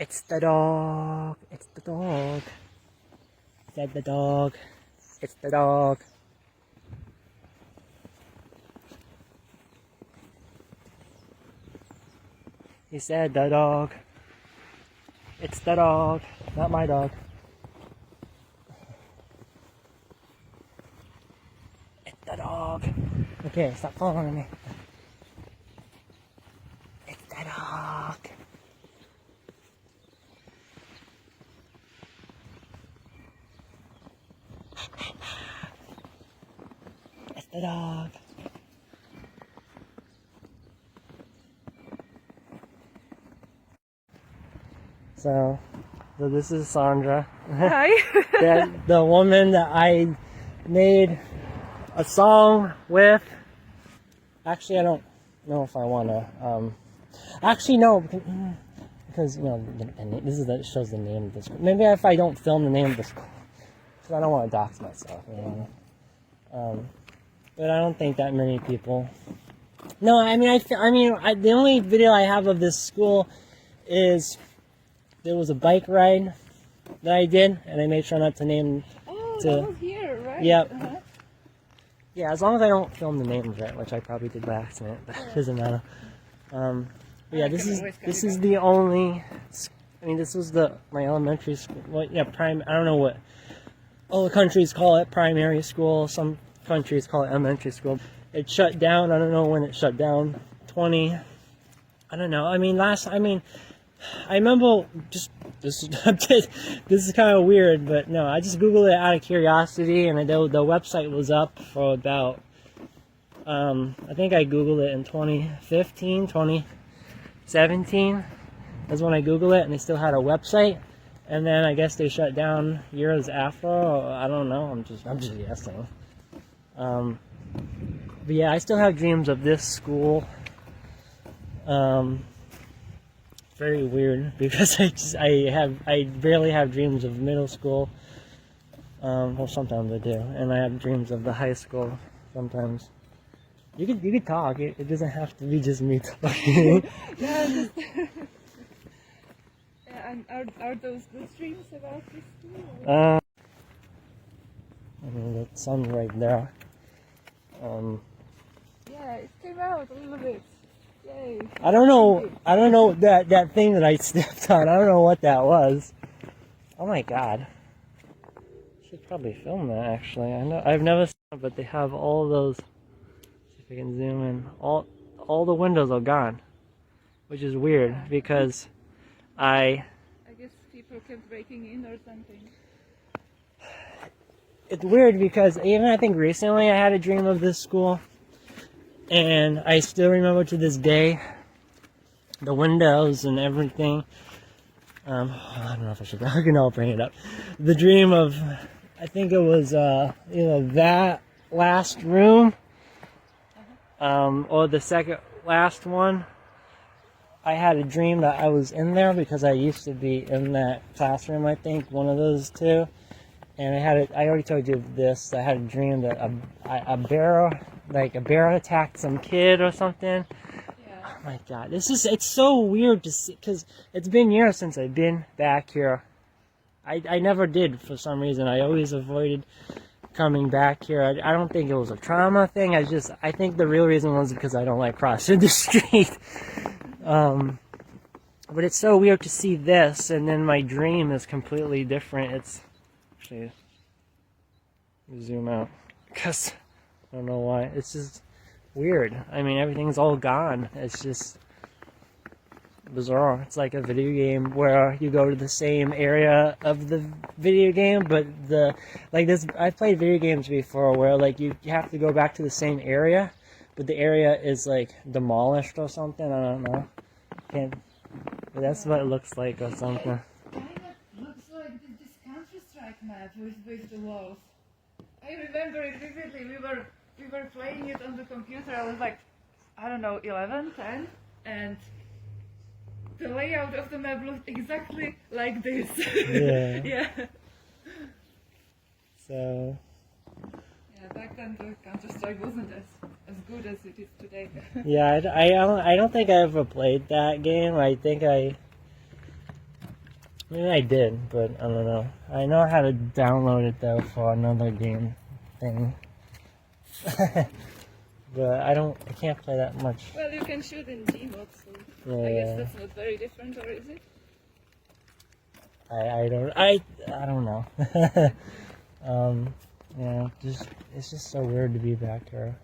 It's the dog. It's the dog. Said the dog. It's the dog. He said the dog. It's the dog. Not my dog. It's the dog. Okay, stop following me. It's the dog. It's the dog. So this is Sandra. Hi. the woman that I made a song with. Actually, I don't know if I want to. Actually, no, because you know this is it shows the name of the school. Maybe if I don't film the name of the school, because I don't want to dox myself. You know? But I don't think that many people. No, I mean, the only video I have of this school is there was a bike ride that I did, and I made sure not to name. Oh, that was here, right? Yep. Yeah, as long as I don't film the name of it, which I probably did by accident, but it doesn't matter. But yeah, this is the only. I mean, this was my elementary school. Well, yeah, I don't know what all the countries call it, primary school. Some countries call it elementary school. It shut down. I don't know when it shut down. I don't know. I remember just this is kind of weird, but no, I just Googled it out of curiosity, and the website was up for about I think I Googled it in 2015, 2017. That's when I Googled it, and they still had a website. And then I guess they shut down years after. Or I don't know. I'm just guessing. But yeah, I still have dreams of this school. Very weird because I barely have dreams of middle school. Well, sometimes I do, and I have dreams of the high school sometimes. You could talk. It doesn't have to be just me talking. Yeah, and are those good dreams about this school? I mean, the sun's right there. Yeah, it came out a little bit. Yay. I don't know that thing that I stepped on. I don't know what that was. Oh my god. Should probably film that actually. I know I've never seen it, but they have all those. See if I can zoom in. All the windows are gone, which is weird because I guess people kept breaking in or something. It's weird because even I think recently I had a dream of this school. And I still remember to this day the windows and everything. I don't know if I should. I'll bring it up. The dream of, I think it was that last room, or the second last one. I had a dream that I was in there because I used to be in that classroom. I think one of those two. And I already told you this. I had a dream that a bear attacked some kid or something. Yeah. Oh my god, it's so weird to see, because it's been years since I've been back here. I never did for some reason. I always avoided coming back here. I don't think it was a trauma thing. I think the real reason was because I don't like crossing the street. But it's so weird to see this, and then my dream is completely different. It's actually zoom out because I don't know why. It's just weird. I mean, everything's all gone. It's just bizarre. It's like a video game where you go to the same area of the video game, but I've played video games before where like you have to go back to the same area, but the area is like demolished or something. I don't know. But that's what it looks like or something. Looks like this Counter-Strike map with the walls. I remember it vividly. We were playing it on the computer. I was like, I don't know, 11, 10, and the layout of the map looked exactly like this. Yeah. Yeah. So. Yeah, back then the Counter-Strike wasn't as good as it is today. Yeah, I don't think I ever played that game. I think Maybe I did, but I don't know. I know how to download it though for another game thing. But I can't play that much. Well, you can shoot in Gmod, so Yeah. I guess that's not very different, or is it? I don't know. Yeah, it's just so weird to be back here.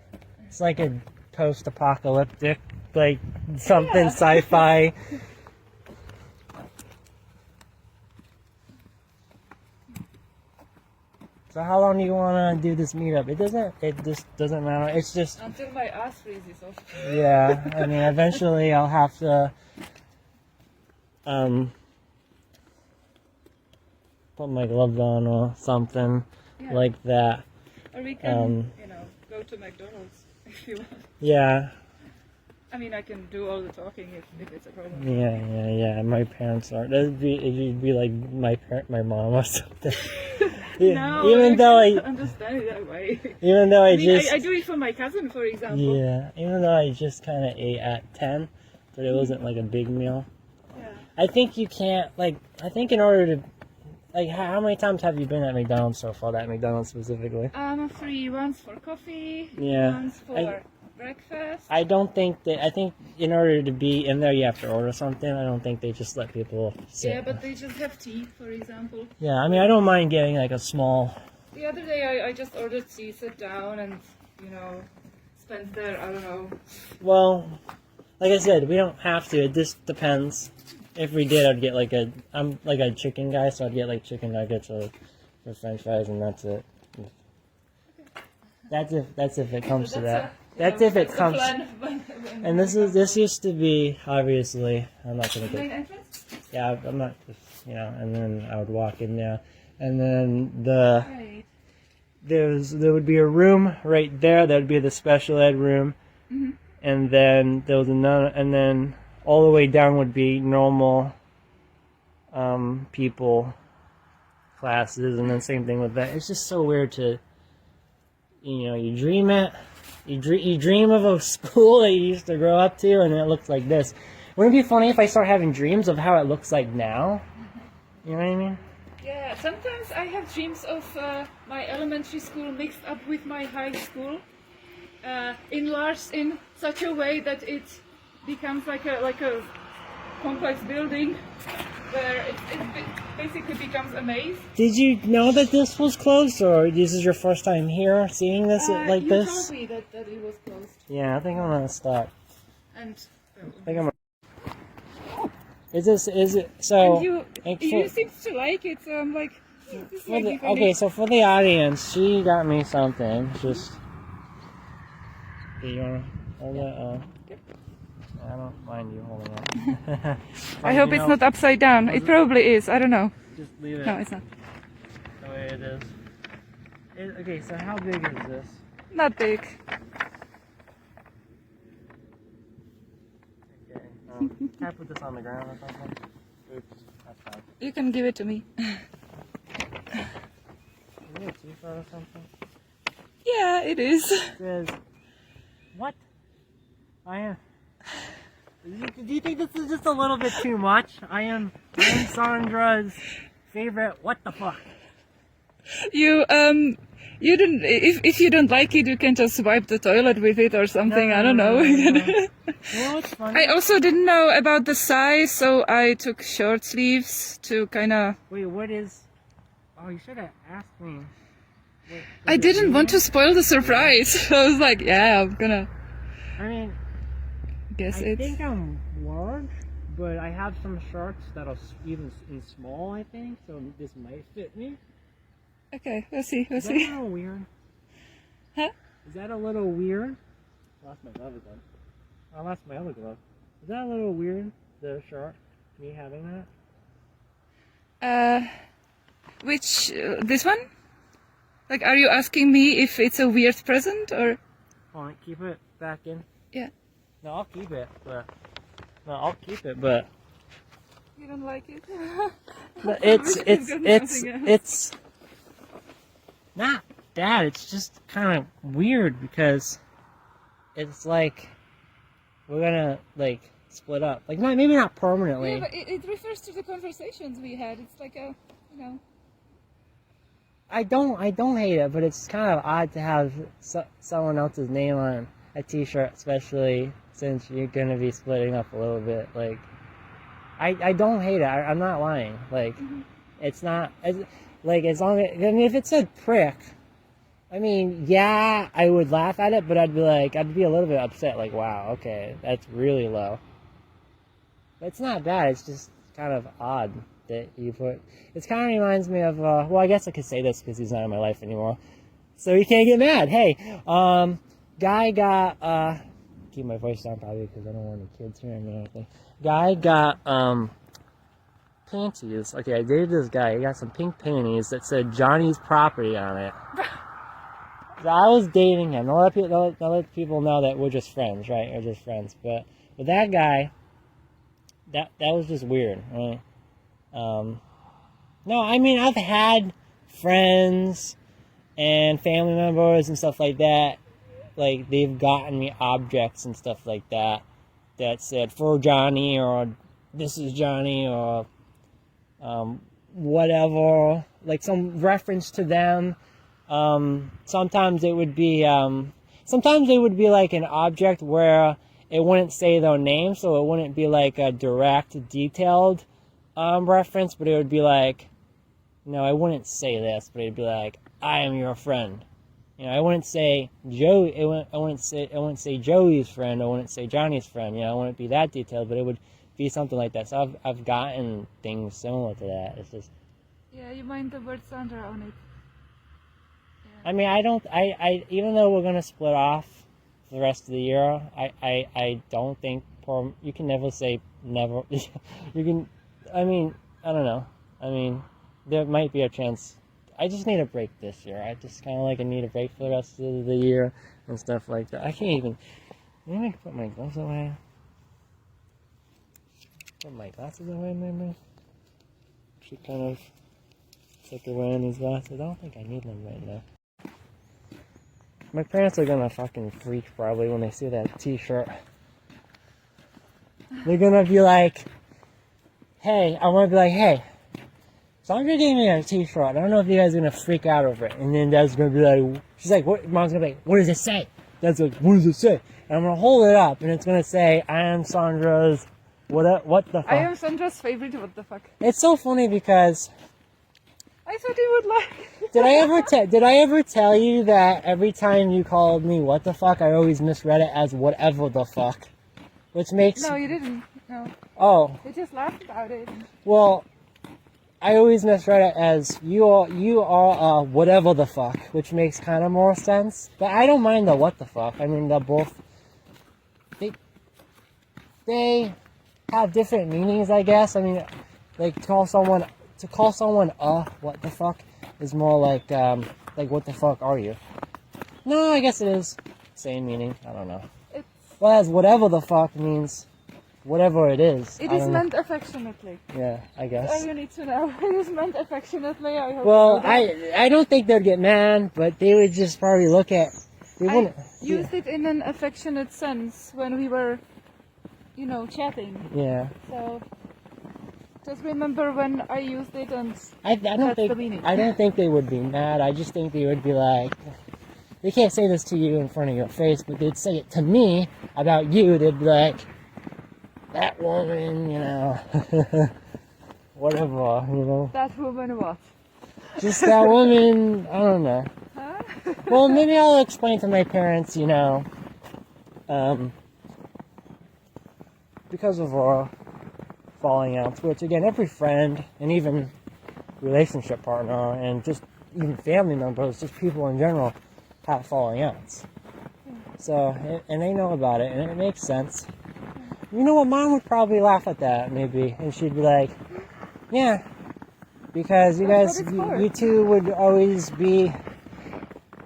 It's like a post-apocalyptic, like something sci-fi. So how long do you want to do this meetup? It just doesn't matter. It's just, Until my ass freezes off. yeah, I mean, eventually I'll have to, put my gloves on or something like that. Or we can, go to McDonald's if you want. Yeah, I mean, I can do all the talking if it's a problem. yeah. My parents aren't. It'd be like my mom or something. No, even though I understand it that way. Even though I I do it for my cousin, for example. Yeah, even though I just kind of ate at 10, but it wasn't like a big meal. Yeah. I think you can't, like, I think in order to, like, how many times have you been at McDonald's so far, that McDonald's specifically? 3, once for coffee, Yeah. once for breakfast. I think in order to be in there, you have to order something. I don't think they just let people sit. Yeah, but they just have tea, for example. Yeah, I mean, I don't mind getting, like, a small... The other day I just ordered tea, sit down and, spend there, I don't know. Well, like I said, we don't have to. It just depends. If we did, I'd get I'm like a chicken guy, so I'd get like chicken nuggets or French fries, and that's it. That's if it comes to that. That's if it comes. And this used to be, obviously, I'm not gonna Main get. entrance? Yeah, I'm not just, and then I would walk in there, and then Right. there would be a room right there. That would be the special ed room, and then there was another, and then all the way down would be normal people classes, and then same thing with that. It's just so weird to, you dream it. You dream of a school that you used to grow up to, and it looks like this. Wouldn't it be funny if I start having dreams of how it looks like now? You know what I mean? Yeah, sometimes I have dreams of my elementary school mixed up with my high school, enlarged in such a way that it becomes like a complex building where it basically becomes a maze. Did you know that this was closed, or this is your first time here seeing this like you this? You told me that it was closed. Yeah, I think I'm gonna stop. And I think I'm. Is it so? And you seem to like it, so I'm like. Okay, so for the audience, she got me something. Just. Do you wanna hold it? I don't mind you holding it. I hope it's not upside down. It probably is. I don't know. Just leave it. No, it's not. The way it is. Okay, so how big is this? Not big. Okay. Can I put this on the ground or something? Oops, that's fine. You can give it to me. Is it a t-shirt or something? Yeah, it is. It says, what? I am. Do you think this is just a little bit too much? I am Sandra's favorite. What the fuck? You don't. If you don't like it, you can just wipe the toilet with it or something. I don't know. Well, it's funny. I also didn't know about the size, so I took short sleeves to kind of. Wait, what is? Oh, you should have asked me. Wait, I didn't want to spoil the surprise. I was like, yeah, I'm gonna. I mean, Guess I it's. think I'm large, but I have some shorts that are even in small, I think, so this might fit me. Okay, we'll see. We'll Is that see. a little weird? Huh? Is that a little weird? I lost my glove again. I lost my other glove. Is that a little weird, the short? Me having that? Which this one? Like, are you asking me if it's a weird present or? Hold on, keep it back in. Yeah. No, I'll keep it, but... No, I'll keep it, but... You don't like it? But it's not that, it's just kind of weird because it's like we're gonna like split up. Like, maybe not permanently. Yeah, but it refers to the conversations we had. It's like a, you know. I don't hate it, but it's kind of odd to have someone else's name on a T-shirt, especially since you're gonna be splitting up a little bit. Like, I don't hate it. I'm not lying. Like, it's not like as long as, I mean, if it said prick, I mean, yeah, I would laugh at it, but I'd be a little bit upset. Like, wow, okay, that's really low. But it's not bad. It's just kind of odd that you put. It kind of reminds me of. Well, I guess I could say this because he's not in my life anymore, so he can't get mad. Hey, guy got. Keep my voice down probably because I don't want any kids hearing me or anything. Guy got panties. Okay, I dated this guy. He got some pink panties that said Johnny's property on it. So I was dating him. Don't let people know that we're just friends, right? We're just friends. But with that guy, that was just weird, right? No, I mean, I've had friends and family members and stuff like that. Like, they've gotten me objects and stuff like that that said, for Johnny, or this is Johnny, or whatever. Like, some reference to them. Sometimes it would be like an object where it wouldn't say their name, so it wouldn't be like a direct, detailed reference, but it would be like, no, I wouldn't say this, but it'd be like, I am your friend. You know, I wouldn't say Joey. I wouldn't say Joey's friend. I wouldn't say Johnny's friend. You know, I wouldn't be that detailed, but it would be something like that. So I've gotten things similar to that. It's just. Yeah, you mind the word Sandra on it. I mean, I even though we're gonna split off for the rest of the year, I don't think you can never say never. You can, I mean, I don't know. I mean, there might be a chance. I just need a break this year. I just kind of like I need a break for the rest of the year and stuff like that. I can't even. Maybe I can put my gloves away. Put my glasses away, maybe. Should kind of take away these glasses. I don't think I need them right now. My parents are gonna fucking freak probably when they see that T-shirt. They're gonna be like, hey, I wanna be like, hey, Sandra gave me a T-shirt. I don't know if you guys are gonna freak out over it. And then Dad's gonna be like, she's like, what? Mom's gonna be like, what does it say? Dad's like, what does it say? And I'm gonna hold it up and it's gonna say, I am Sandra's, what the fuck? I am Sandra's favorite, what the fuck? It's so funny because I thought you would like. Did I ever tell you that every time you called me what the fuck, I always misread it as whatever the fuck? Which makes... No, you didn't. No. Oh. I just laughed about it. Well, I always misread it as you are whatever the fuck, which makes kind of more sense. But I don't mind the what the fuck. I mean, they're both... They have different meanings, I guess. I mean, like, to call someone what the fuck is more like what the fuck are you? No, I guess it is same meaning. I don't know. Whereas whatever the fuck means whatever it is. It is meant affectionately. Yeah, I guess. All you need to know. It is meant affectionately. I hope. Well, I don't think they'd get mad, but they would just probably look at. I used it in an affectionate sense when we were, chatting. Yeah. So. Just remember when I used it, and I don't think they would be mad. I just think they would be like, they can't say this to you in front of your face, but they'd say it to me about you. They'd be like, that woman, whatever, That woman what? Just that woman. I don't know. Huh? Well, maybe I'll explain to my parents, because of our falling outs, which again, every friend and even relationship partner and just even family members, just people in general, have falling outs. So, and they know about it, and it makes sense. You know what, Mom would probably laugh at that, maybe, and she'd be like, yeah, because you two would always be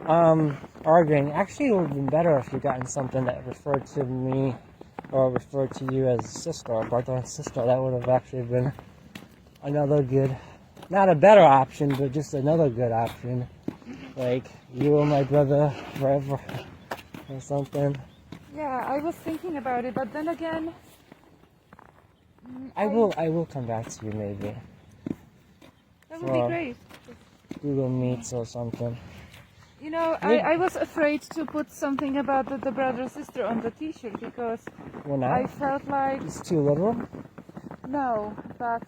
arguing. Actually, it would have been better if you gotten something that referred to me or referred to you as sister, or brother and sister. That would have actually been another good, not a better option, but just another good option. Like, you were my brother forever, or something. Yeah, I was thinking about it, but then again, I will come back to you maybe. That would be For great. Google Meets or something. You know, I was afraid to put something about the brother sister on the T-shirt because Well, now I felt like it's too literal. no, but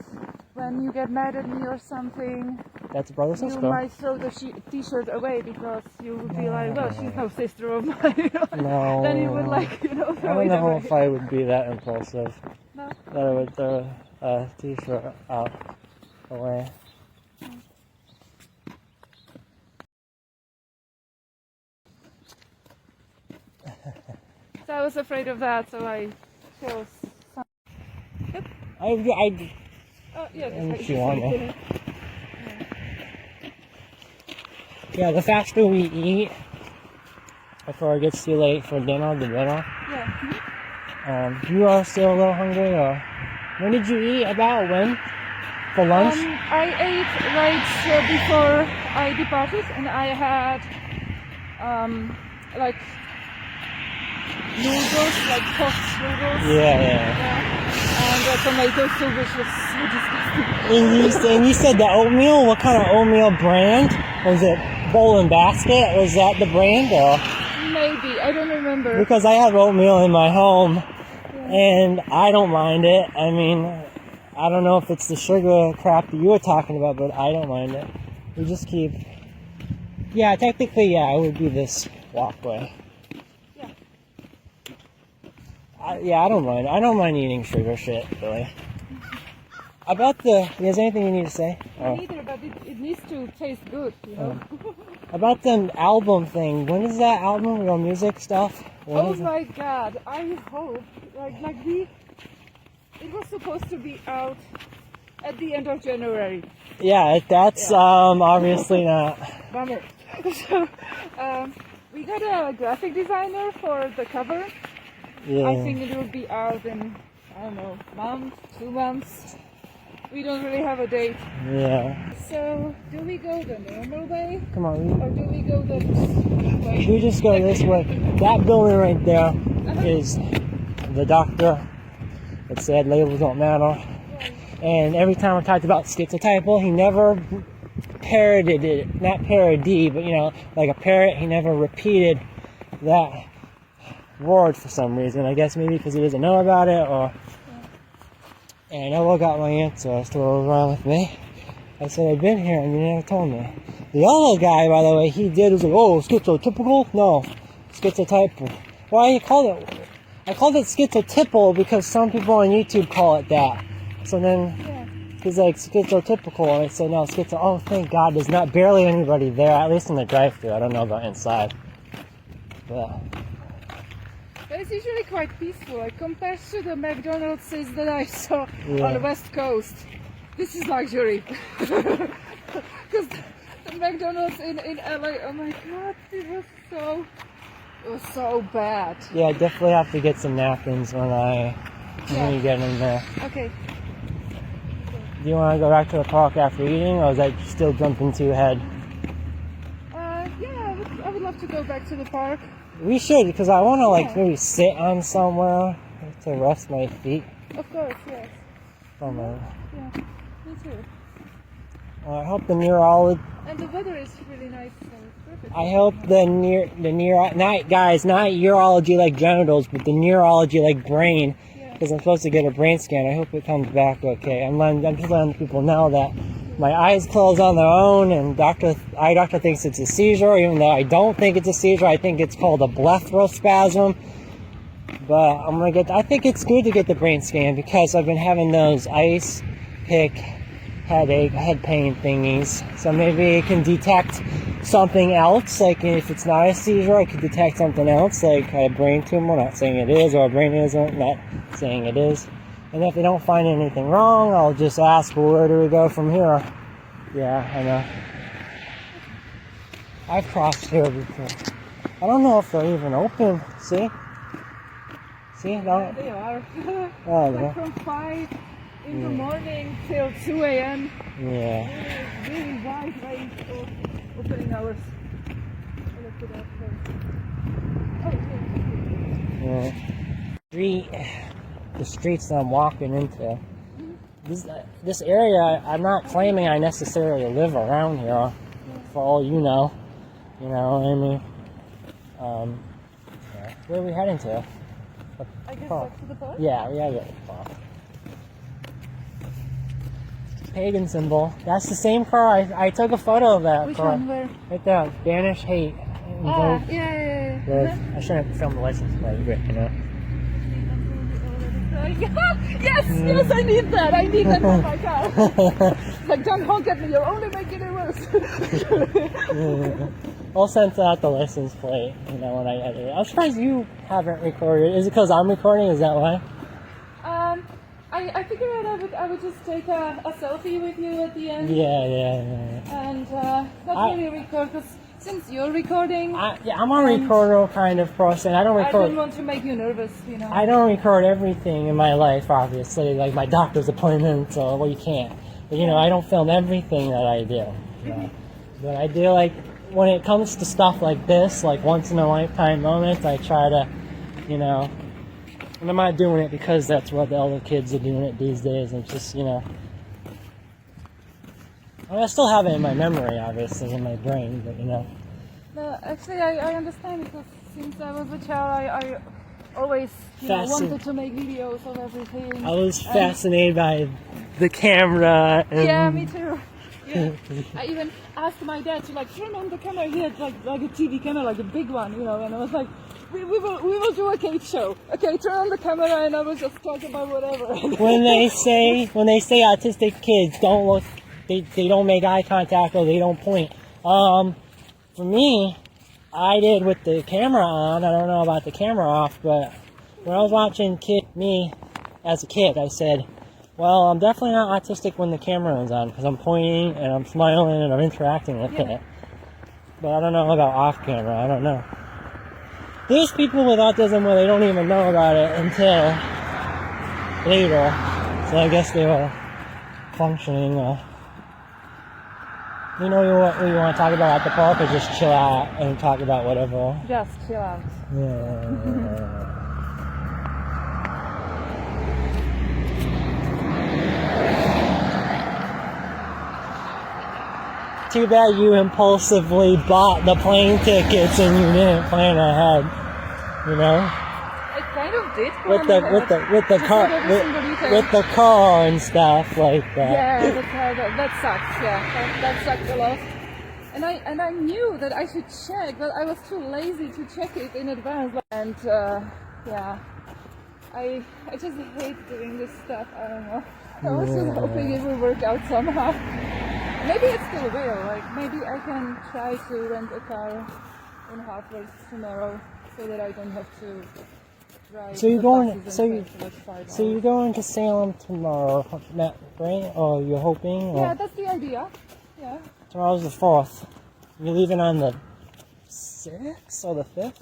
when you get mad at me or something, That's brother you sister. might throw the T-shirt away because you would be like, well, she's no sister of mine. No. Then you would like, I throw don't it know away. if I would be that impulsive. No. That I would throw a T-shirt out away. So I was afraid of that, so I chose some. I Oh, yeah, if you want it. Yeah, the faster we eat before it gets too late for dinner, the better. Yeah. You are still a little hungry, or when did you eat? About when? For lunch? I ate right before I departed, and I had like noodles, like cooked noodles. Yeah. And tomato soup, which was so disgusting. And you said the oatmeal? What kind of oatmeal brand? Was it Bowl and Basket? Was that the brand, or? Maybe, I don't remember. Because I have oatmeal in my home, and I don't mind it. I mean, I don't know if it's the sugar crap that you were talking about, but I don't mind it. We just keep... Yeah, technically, yeah, it would be this walkway. Yeah. I don't mind. I don't mind eating sugar shit, really. About is there anything you need to say? Neither, but it needs to taste good, you know. About the album thing, when is that album, your music stuff? When Oh is my god, I hope, it was supposed to be out at the end of January. Yeah, that's obviously not. Bummer. So, we got a graphic designer for the cover. Yeah. I think it will be out in, I don't know, month, 2 months. We don't really have a date. Yeah. So, do we go the normal way? Come on. Or do we go the way? We just go this way. That building right there is the doctor that said labels don't matter. And every time I talked about schizotypal, he never parroted it. Not parody, but like a parrot, he never repeated that word for some reason. I guess maybe because he doesn't know about it, or... And I never got my answer as to what was wrong with me. I said, I've been here and you never told me. The other guy, by the way, he was like, oh, schizotypical? No, schizotypal. Why you called it? I called it schizotypal because some people on YouTube call it that. So then he's like, schizotypical. And I said, no, schizo. Oh, thank God, there's not barely anybody there, at least in the drive-thru. I don't know about inside. But it's usually quite peaceful, like compared to the McDonald's that I saw on the West Coast. This is luxury. Because the McDonald's in LA, oh my god, it was so bad. yeah, I definitely have to get some napkins when you get in there. Okay. Do you want to go back to the park after eating, or is that still jumping too ahead? Yeah, I would love to go back to the park. We should, because I want to maybe sit on somewhere to rest my feet. Of course, yes. Oh man. Yeah, me too. I hope the neurologist. And the weather is really nice, so it's perfect. I hope the not urology like genitals, but the neurology like brain, because I'm supposed to get a brain scan. I hope it comes back okay. I'm just letting people know that my eyes close on their own, and eye doctor thinks it's a seizure, even though I don't think it's a seizure. I think it's called a blepharospasm. But I think it's good to get the brain scan because I've been having those ice pick head pain thingies. So maybe it can detect something else. Like if it's not a seizure, I could detect something else, like a brain tumor. Not saying it is, or a brain isn't. Not saying it is. And if they don't find anything wrong, I'll just ask, well, where do we go from here? Yeah, I know. I've crossed here before. I don't know if they're even open. See? No? Yeah, they are. Oh, like from 5 in the morning till 2 a.m. Yeah. Really wide range of opening hours. I looked it up first. Oh, yeah. Street the streets that I'm walking into. This area, I'm not claiming I necessarily live around here, for all you know. You know what I mean? Yeah. Where are we heading to? I guess back to the park? Yeah, we gotta go to the park. Pagan symbol. That's the same car. I took a photo of that Which car. one? Where? Right there. Banish hate. Yeah. I shouldn't film the license plate, but you know. Yes, I need that. I need that for my car. Like, don't honk at me. You're only making it worse. I'll send out the license plate, you know, when I edit it. I'm surprised you haven't recorded. Is it because I'm recording? Is that why? I figured I would just take a selfie with you at the end. Yeah. And not really record, because since you're recording... I'm a recorder kind of person. I don't record... I don't want to make you nervous, you know. I don't record everything in my life, obviously, like my doctor's appointments, or well, you can't. But, you know, I don't film everything that I do. You know? But I do, like, when it comes to stuff like this, like once-in-a-lifetime moments, I try to, you know... And I'm not doing it because that's what the other kids are doing it these days. It's just, you know... I mean, I still have it in my memory, obviously, in my brain, but, you know... No, actually, I understand, because since I was a child, I always wanted to make videos of everything. I was fascinated by the camera. And yeah, me too. Yeah. I even asked my dad to like turn on the camera. He had like a TV camera, like a big one, you know. And I was like, we will do a cake show. Okay, turn on the camera, and I will just talk about whatever. when they say autistic kids don't look, they don't make eye contact or they don't point. For me, I did with the camera on. I don't know about the camera off, but when I was watching me as a kid, I said, well, I'm definitely not autistic when the camera is on, because I'm pointing and I'm smiling and I'm interacting with it. But I don't know about off camera. I don't know. There's people with autism where they don't even know about it until later. So I guess they were functioning. You know what we want to talk about at the park, or just chill out and talk about whatever? Just chill out. Yeah. Too bad you impulsively bought the plane tickets and you didn't plan ahead. You know? I kind of did. With the car and stuff like that. Yeah, that sucks. Yeah, that sucked a lot. And I knew that I should check, but I was too lazy to check it in advance. And yeah, I just hate doing this stuff. I don't know. I was just hoping it will work out somehow. Maybe it still will. Like maybe I can try to rent a car in Hartford tomorrow, so that I don't have to drive. So you're going. So you're going to Salem tomorrow, right? Or you're hoping? Yeah, that's the idea. Yeah. Tomorrow's the 4th. You're leaving on the 6th or the 5th?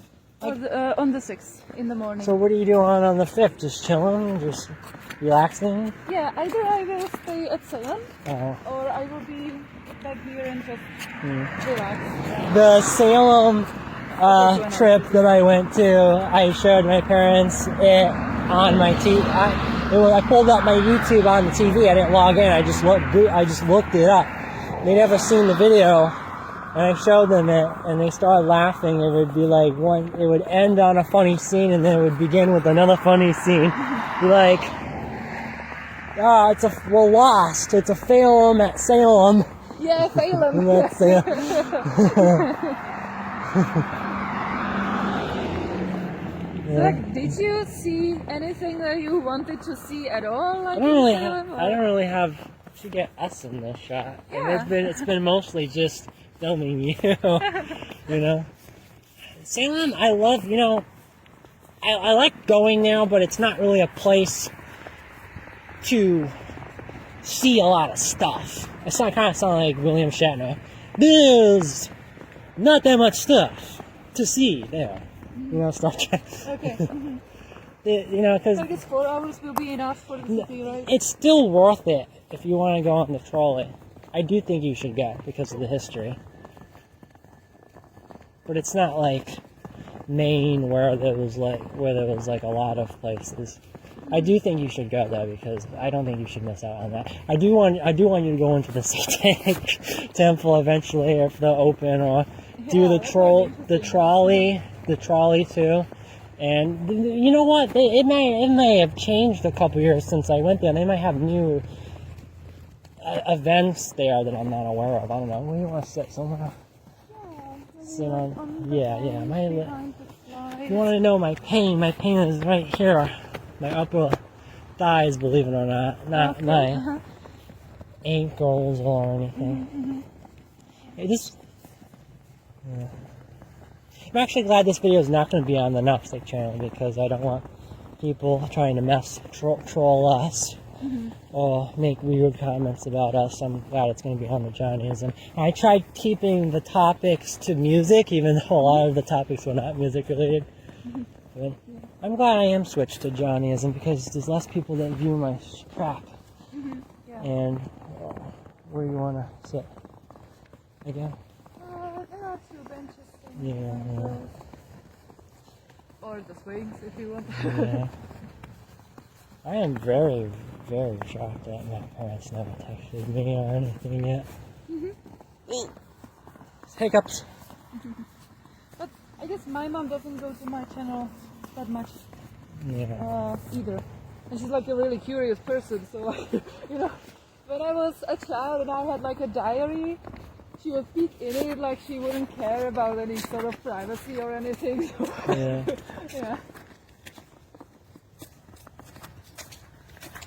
On the 6th in the morning. So what are you doing on the 5th? Just chilling? Just relaxing? Yeah, either I will stay at Salem, or I will be back here and just relax. The Salem trip that I went to, I showed my parents it on my TV. I pulled up my YouTube on the TV. I didn't log in. I just looked it up. They'd never seen the video, and I showed them it, and they started laughing. It would be like it would end on a funny scene, and then it would begin with another funny scene. Be like, we're lost. It's a Salem at Salem. Yeah, Salem. That's Salem. Like, did you see anything that you wanted to see at all? Like I don't really have to get us in this shot. Yeah. And it's been mostly just filming you. You know, Salem, I love. You know, I like going now, but it's not really a place to see a lot of stuff. It's not kind of sound like William Shatner. There's not that much stuff to see there. You know, stuff. Okay. You know, because I guess 4 hours will be enough for the city, right? It's still worth it if you want to go on the trolley. I do think you should go because of the history. But it's not like Maine where there was like a lot of places. I do think you should go though, because I don't think you should miss out on that. I do want you to go into the Satanic Temple eventually, if they'll open, or do the trolley too. And you know what? It may have changed a couple years since I went there. They might have new events there that I'm not aware of. I don't know. Where do you want to sit? Somewhere? Sit on. Yeah. If you want to know my pain is right here. My upper thighs, believe it or not my ankles or anything. It just. Yeah. I'm actually glad this video is not going to be on the Gnostic channel, because I don't want people trying to troll us or make weird comments about us. I'm glad it's going to be on the Johnnyism. I tried keeping the topics to music, even though a lot of the topics were not music related. But I'm glad I am switched to Johnnyism, because there's less people that view my crap. And where do you want to sit? Again? There are 2 benches. Yeah. Or the swings, if you want. Yeah. I am very, very shocked that my parents never texted me or anything yet. Hiccups. But I guess my mom doesn't go to my channel that much either. And she's like a really curious person, so like, you know, when I was a child and I had like a diary, she would peek in it like she wouldn't care about any sort of privacy or anything. So yeah.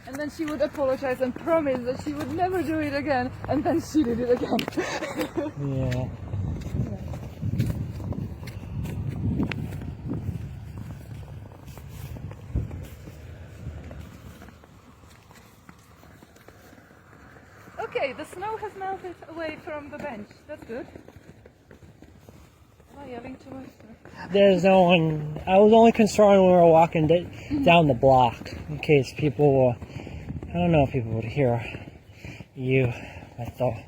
And then she would apologize and promise that she would never do it again, and then she did it again. Yeah. Okay, the snow has melted away from the bench. That's good. Am I yelling too much? There's no one. I was only concerned when we were walking down the block, in case people were. I don't know if people would hear you with the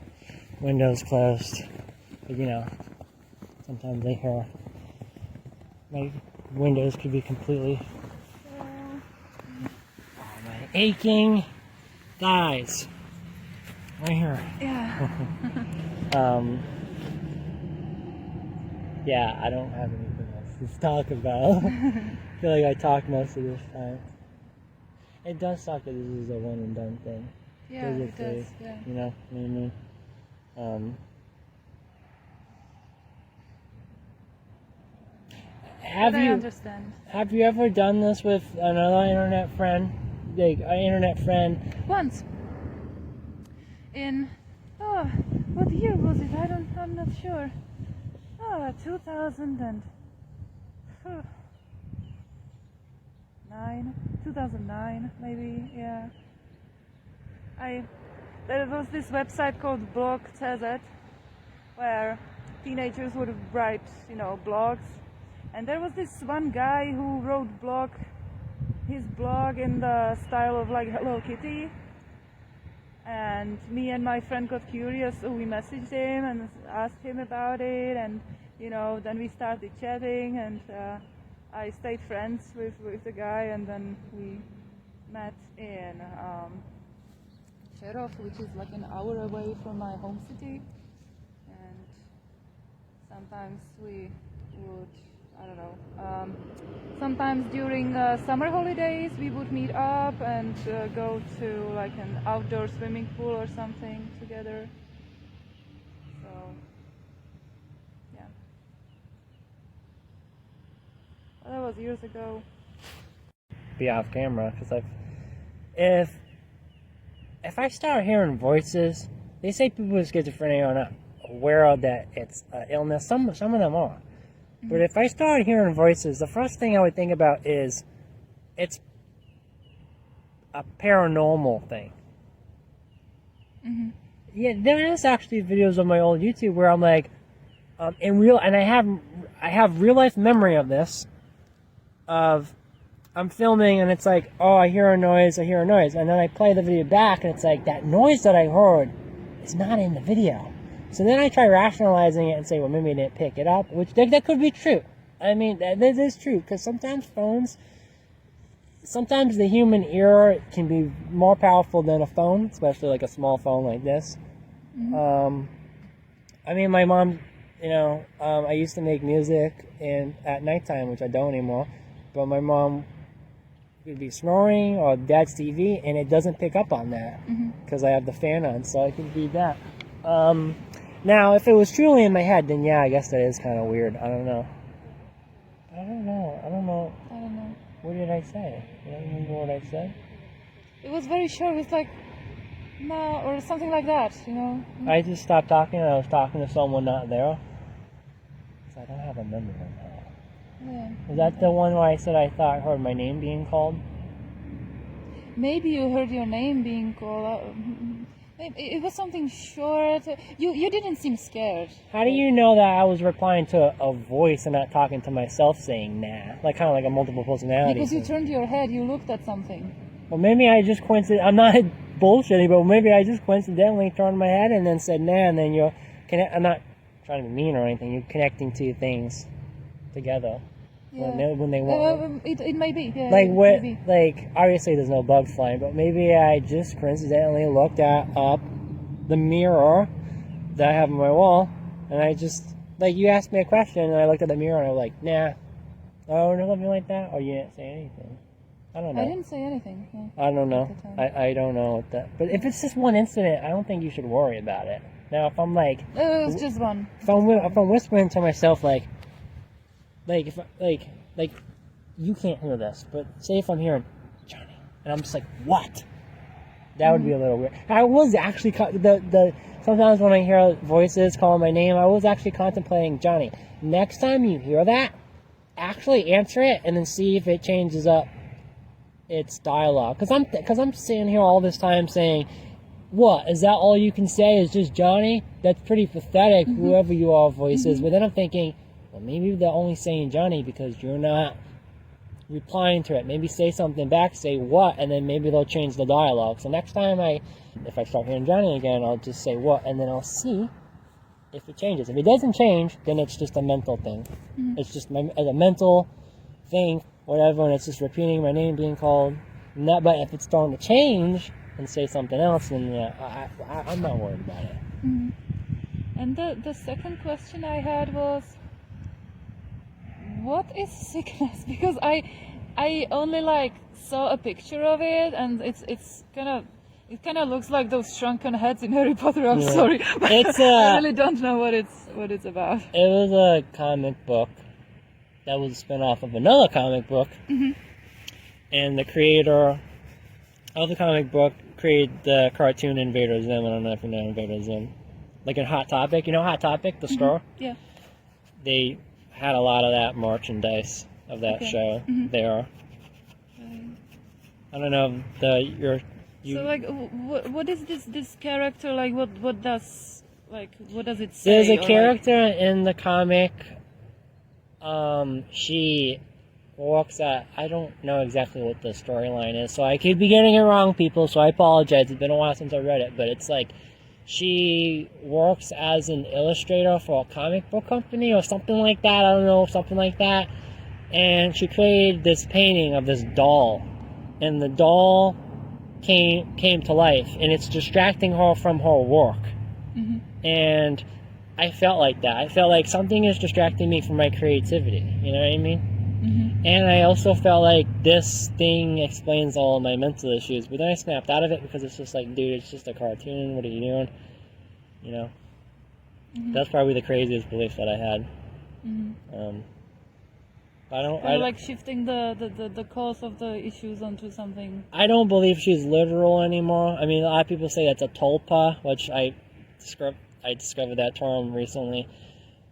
windows closed. But you know, sometimes they hear. My windows could be completely. My aching thighs. Right here. Yeah. Yeah, I don't have anything else to talk about. I feel like I talked most of this time. It does suck that this is a one and done thing. Yeah, it does. Yeah. You know what I mean? I understand. Have you ever done this with another internet friend? Like an internet friend? Once. In what year was it? I'm not sure. 2009 maybe, yeah. There was this website called blog.cz where teenagers would write, you know, blogs, and there was this one guy who wrote his blog in the style of like Hello Kitty. And me and my friend got curious, so we messaged him and asked him about it, and you know, then we started chatting, and I stayed friends with the guy, and then we met in Cherov, which is like an hour away from my home city, and sometimes we would, I don't know, sometimes during summer holidays we would meet up and go to like an outdoor swimming pool or something together. So, yeah. Well, that was years ago. Be off camera, because if I start hearing voices, they say people with schizophrenia are not aware that it's an illness. Some of them are. But if I start hearing voices, the first thing I would think about is it's a paranormal thing. Yeah, there is actually videos on my old YouTube where I'm like, and I have real life memory of this. Of I'm filming and it's like, oh, I hear a noise, and then I play the video back and it's like, that noise that I heard is not in the video. So then I try rationalizing it and say, well, maybe I didn't pick it up, which that could be true. I mean, that is true, because sometimes phones, sometimes the human ear can be more powerful than a phone, especially like a small phone like this. I mean, my mom, I used to make music at nighttime, which I don't anymore, but my mom would be snoring or dad's TV, and it doesn't pick up on that because I have the fan on, so I can read that. Now, if it was truly in my head, then yeah, I guess that is kind of weird. I don't know. What did I say? I don't remember what I said. It was very short. It was like, no, or something like that, I just stopped talking and I was talking to someone not there. So I don't have a memory of that. Yeah. Was that the one where I said I thought I heard my name being called? Maybe you heard your name being called. It was something short. You didn't seem scared. How do you know that I was replying to a voice and not talking to myself saying nah? Like kind of like a multiple personality. Because you thing. turned your head, you looked at something. Well, maybe I just I'm not bullshitting, but maybe I just coincidentally turned my head and then said nah, and then I'm not trying to be mean or anything. You're connecting two things together. Yeah. When they want. It may be. Yeah, like what? Maybe. Like obviously there's no bugs flying, but maybe I just coincidentally looked up the mirror that I have on my wall, and I just you asked me a question, and I looked at the mirror and I was like, nah, or something like that, or you didn't say anything. I don't know. I didn't say anything. No, I don't know. at the time. I don't know what that. But if it's just one incident, I don't think you should worry about it. Now, if I'm like, It was just one. if I'm whispering to myself if you can't hear this, but say if I'm hearing Johnny, and I'm just like, what? That would be a little weird. I was actually sometimes when I hear voices calling my name, I was actually contemplating Johnny. Next time you hear that, actually answer it and then see if it changes up its dialogue. Because I'm sitting here all this time saying, what, is that all you can say is just Johnny? That's pretty pathetic, whoever you are voice is. But then I'm thinking, well, maybe they're only saying Johnny because you're not replying to it. Maybe say something back, say what, and then maybe they'll change the dialogue. So next time if I start hearing Johnny again, I'll just say what, and then I'll see if it changes. If it doesn't change, then it's just a mental thing. It's just a mental thing, whatever, and it's just repeating my name being called. But if it's starting to change and say something else, then yeah, I'm not worried about it. And the second question I had was, what is sickness? Because I only saw a picture of it, and it kind of looks like those shrunken heads in Harry Potter. I'm sorry, but It's I really don't know what it's about. It was a comic book that was a spin-off of another comic book, and the creator of the comic book created the cartoon Invader Zim. I don't know if you know Invader Zim. Like in Hot Topic, Hot Topic, the store? Yeah. They had a lot of that merchandise of that show there. I don't know So what is this character like? What does it say? There's a character in the comic. She works at, I don't know exactly what the storyline is, so I could be getting it wrong, people. So I apologize. It's been a while since I read it, but it's she works as an illustrator for a comic book company or something like that. I don't know, something like that. And she created this painting of this doll, and the doll came to life, and it's distracting her from her work. And I felt like that. I felt like something is distracting me from my creativity. You know what I mean? And I also felt like this thing explains all of my mental issues, but then I snapped out of it because it's just like, dude, it's just a cartoon. What are you doing? You know? That's probably the craziest belief that I had. I shifting the cause of the issues onto something. I don't believe she's literal anymore. I mean, a lot of people say that's a tulpa, which I discovered that term recently.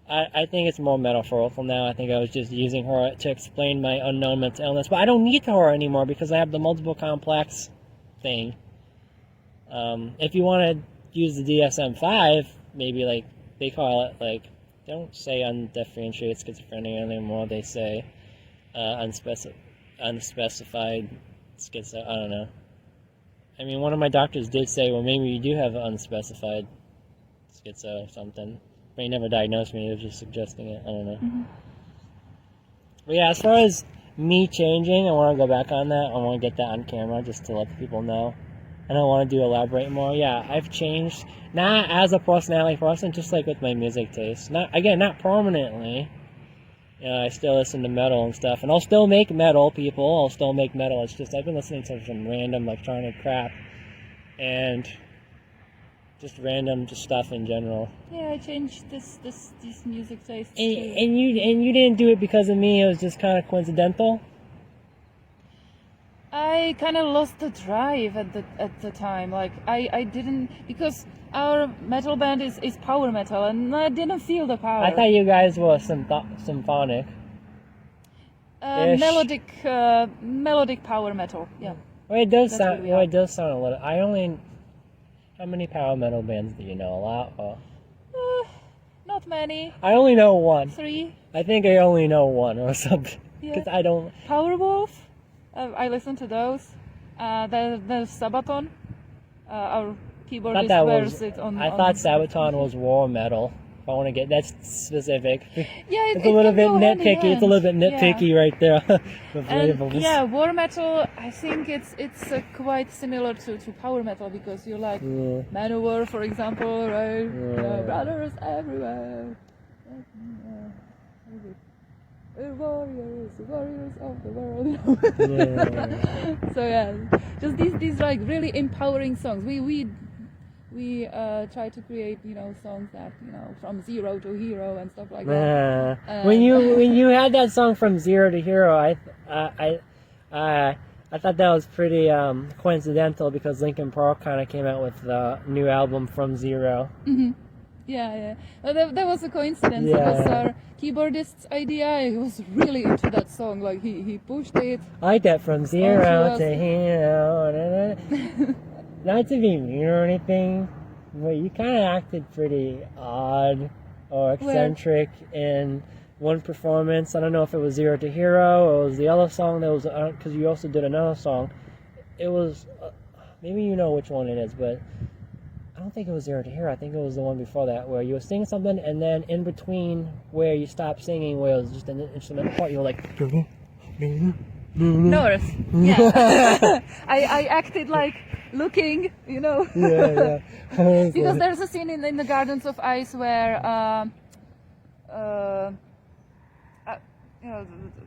I think it's more metaphorical now. I think I was just using her to explain my unknown mental illness. But I don't need her anymore because I have the multiple complex thing. If you want to use the DSM-5, maybe they call it they don't say undifferentiated schizophrenia anymore. They say unspecified schizo. I don't know. I mean, one of my doctors did say, well, maybe you do have unspecified schizo or something. But he never diagnosed me, he was just suggesting it. I don't know. But yeah, as far as me changing. I want to go back on that. I want to get that on camera just to let the people know. And I want to elaborate more. Yeah, I've changed, not as a personality person, just like with my music taste. Not permanently. You know, I still listen to metal and stuff, and I'll still make metal, people. I'll still make metal. It's just I've been listening to some random electronic crap, and just random stuff in general. Yeah, I changed this music taste. And you didn't do it because of me. It was just kind of coincidental. I kind of lost the drive at the time. Like I didn't, because our metal band is power metal, and I didn't feel the power. I thought you guys were symphonic. Melodic power metal. Yeah. Well, it does sound. Well, it does sound a little. How many power metal bands do you know? A lot. Or? Not many. I only know one. 3. I think I only know one or something. Yeah. Because I don't. Powerwolf. I listen to those. There's Sabaton. Our keyboardist wears it on. I thought Sabaton was war metal. If I want to get that specific. Yeah, it's a little bit nitpicky. It's a little bit nitpicky right there. War metal. I think it's quite similar to power metal, because you like Manowar, for example, right? Brothers everywhere. We're warriors of the world. So yeah, just these like really empowering songs. We try to create, songs that, from zero to hero and stuff like that. When you had that song From Zero to Hero, I thought that was pretty coincidental, because Linkin Park kind of came out with the new album From Zero. Mm-hmm. Yeah. Well, that was a coincidence. Yeah. It was our keyboardist's idea. He was really into that song. Like he pushed it. I like that From Zero to Hero. Not to be mean or anything, but you kind of acted pretty odd or eccentric in one performance. I don't know if it was Zero to Hero or it was the other song that was, because you also did another song. It was, maybe you know which one it is, but I don't think it was Zero to Hero. I think it was the one before that, where you were singing something, and then in between where you stopped singing, where it was just an instrumental part, you were like... North. Yeah. I acted like looking, Yeah. Because there's a scene in the Gardens of Ice where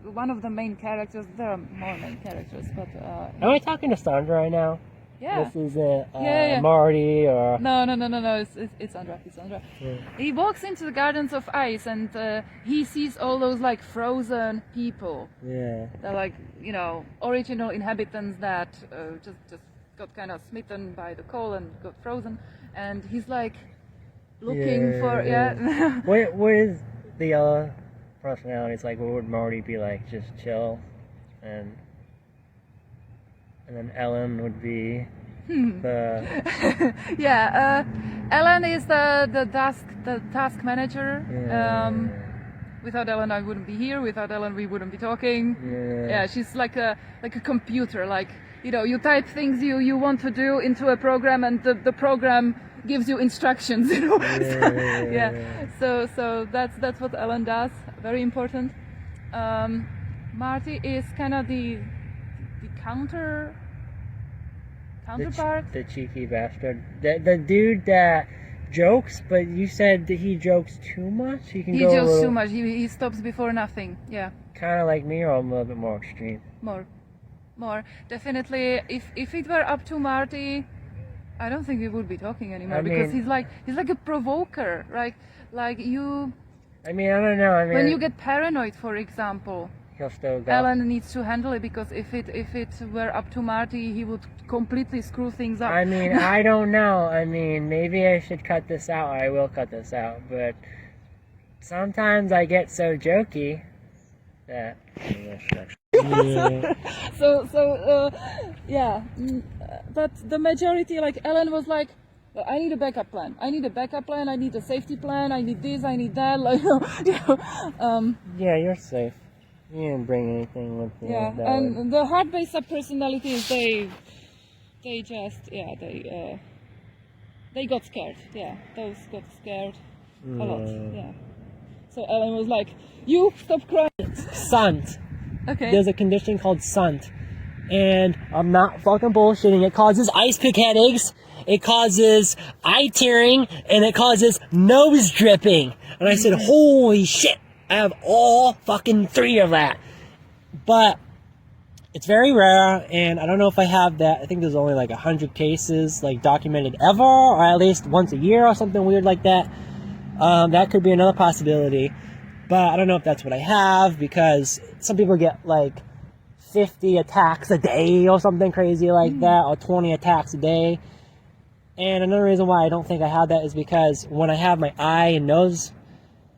one of the main characters, there are more main characters, but am I talking to Sandra right now? Yeah. This isn't Marty or... No, it's Sandra. Yeah. He walks into the Gardens of Ice, and he sees all those like frozen people. Yeah. They're like, original inhabitants that just got kind of smitten by the cold and got frozen, and he's like looking for What is the other personalities like? What would Marty be like? Just chill, and then Ellen would be the... Ellen is the task manager. Without Ellen, I wouldn't be here. Without Ellen, we wouldn't be talking. Yeah, she's like a computer. Like, you type things you want to do into a program, and the program gives you instructions. So that's what Ellen does. Very important. Marty is kind of the counterpart. The cheeky bastard. The dude that jokes, but you said that he jokes too much? He jokes too much. He stops before nothing. Yeah. Kind of like me, or a little bit more extreme? More. Definitely. If it were up to Marty, I don't think we would be talking anymore, because he's like a provoker, right? Like you... I don't know. When you get paranoid, for example, he'll still go. Ellen needs to handle it, because if it were up to Marty, he would completely screw things up. I don't know. Maybe I should cut this out. I will cut this out. But sometimes I get so jokey that... But the majority, like Ellen was like, I need a backup plan. I need a safety plan. I need this. I need that. Like, yeah, you're safe. You didn't bring anything with you. Yeah, and the hard-based sub-personalities, they got scared. Yeah, those got scared a lot. Yeah. So Ellen was like, "You stop crying." Sant. Okay. There's a condition called SUNT. And I'm not fucking bullshitting. It causes ice pick headaches. It causes eye tearing. And it causes nose dripping. And I said, holy shit. I have all fucking 3 of that. But it's very rare. And I don't know if I have that. I think there's only like 100 cases like documented ever. Or at least once a year or something weird like that. That could be another possibility. But I don't know if that's what I have. Because some people get like 50 attacks a day or something crazy like that, or 20 attacks a day. And another reason why I don't think I have that is because when I have my eye and nose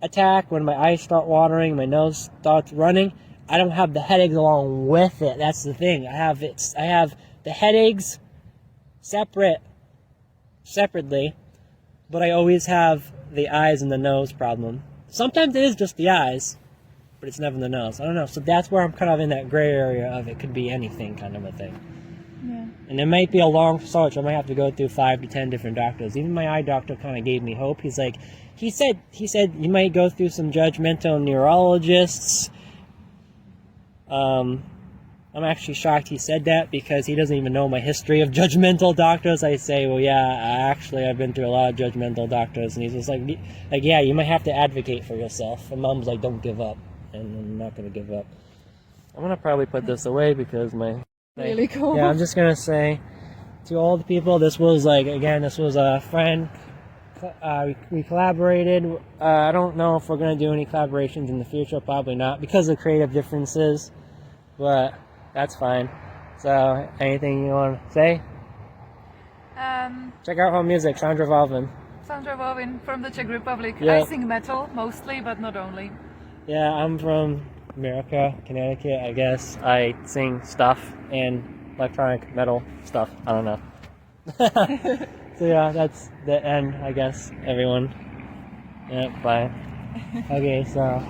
attack, when my eyes start watering, my nose starts running, I don't have the headaches along with it. That's the thing. I have the headaches separately, but I always have the eyes and the nose problem. Sometimes it is just the eyes, but it's never the nose. I don't know. So that's where I'm kind of in that gray area of it could be anything kind of a thing. Yeah. And it might be a long search. I might have to go through 5 to 10 different doctors. Even my eye doctor kind of gave me hope. He's like, he said you might go through some judgmental neurologists. I'm actually shocked he said that because he doesn't even know my history of judgmental doctors. I say, well, yeah, I've been through a lot of judgmental doctors. And he's just like, yeah, you might have to advocate for yourself. And Mom's like, don't give up. And I'm not going to give up. I'm going to probably put this away because Really cool. Yeah, I'm just going to say to all the people, this was a friend. We collaborated. I don't know if we're going to do any collaborations in the future. Probably not because of creative differences. But that's fine. So, anything you want to say? Check out her music, Sandra Vovin. Sandra Vovin from the Czech Republic. Yeah. I sing metal mostly, but not only. Yeah, I'm from America, Connecticut, I guess. I sing stuff and electronic metal stuff. I don't know. So yeah, that's the end, I guess, everyone. Yeah, bye. Okay, so